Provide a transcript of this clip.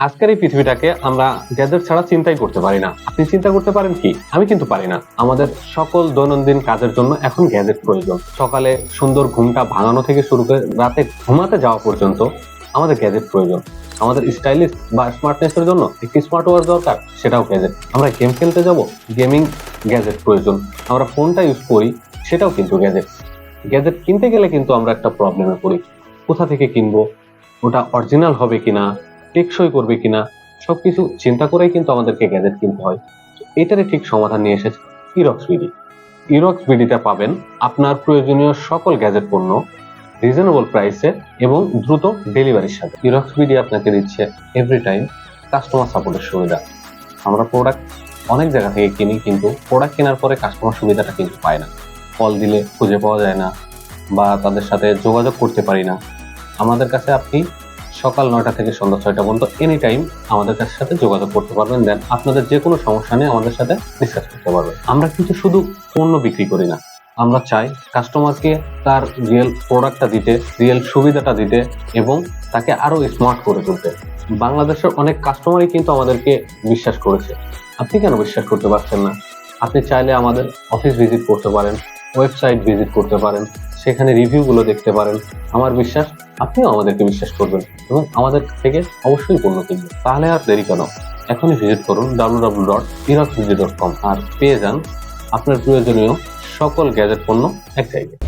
আজকের এই পৃথিবীটাকে আমরা গ্যাজেট ছাড়া চিন্তাই করতে পারি না। আপনি চিন্তা করতে পারেন কি? আমি কিন্তু পারি না। আমাদের সকল দৈনন্দিন কাজের জন্য এখন গ্যাজেট প্রয়োজন। সকালে সুন্দর ঘুমটা ভাঙানো থেকে শুরু করে রাতে ঘুমাতে যাওয়া পর্যন্ত আমাদের গ্যাজেট প্রয়োজন। আমাদের স্টাইলিশ বা স্মার্টনেসের জন্য একটি স্মার্ট ওয়াচ দরকার, সেটাও গ্যাজেট। আমরা গেম খেলতে যাব, গেমিং গ্যাজেট প্রয়োজন। আমরা ফোনটা ইউজ করি, সেটাও কিন্তু গ্যাজেট। গ্যাজেট কিনতে গেলে কিন্তু আমরা একটা প্রবলেমে পড়ি। কোথা থেকে কিনবো, ওটা অরিজিনাল হবে কিনা, টেকসই করবে কিনা, সবকিছু চিন্তা করেই কিন্তু আমাদেরকে গ্যাজেট কিনতে হয়। এটারই ঠিক সমাধান নিয়ে এসেছে ইরক্স বিডি। ইরক্স বিডিতে পাবেন আপনার প্রয়োজনীয় সকল গ্যাজেট পণ্য রিজনেবল প্রাইসে এবং দ্রুত ডেলিভারির সাথে। ইরক্স বিডি আপনাকে দিচ্ছে এভরি টাইম কাস্টমার সাপোর্টের সুবিধা। আমরা প্রোডাক্ট অনেক জায়গা থেকে কিনি, কিন্তু প্রোডাক্ট কেনার পরে কাস্টমার সুবিধাটা কিন্তু পায় না। কল দিলে খুঁজে পাওয়া যায় না বা তাদের সাথে যোগাযোগ করতে পারি না। আমাদের কাছে আপনি সকাল 9টা থেকে সন্ধ্যা 6টা পর্যন্ত এনি টাইম আমাদের সাথে যোগাযোগ করতে পারবেন। দেন আপনাদের যে কোনো সমস্যা নিয়ে আমাদের সাথে ডিসকাস করতে পারবেন। আমরা কিন্তু শুধু পণ্য বিক্রি করি না, আমরা চাই কাস্টমারকে তার রিয়েল প্রোডাক্টটা দিতে, রিয়েল সুবিধাটা দিতে এবং তাকে আরো স্মার্ট করে তুলতে। বাংলাদেশের অনেক কাস্টমারই কিন্তু আমাদেরকে বিশ্বাস করেছে। আপনি কেন বিশ্বাস করতে পারছেন না? আপনি চাইলে আমাদের অফিস ভিজিট করতে পারেন, ওয়েবসাইট ভিজিট করতে পারেন, সেখানে রিভিউগুলো দেখতে পারেন। আমার বিশ্বাস আপনিও আমাদেরকে বিশ্বাস করবেন এবং আমাদের থেকে অবশ্যই পণ্য কিনবেন। তাহলে আর দেরি কেন? এখনই ভিজিট করুন www.eroxbidi.com আর পেয়ে যান আপনার প্রয়োজনীয় সকল গ্যাজেট পণ্য এক জায়গায়।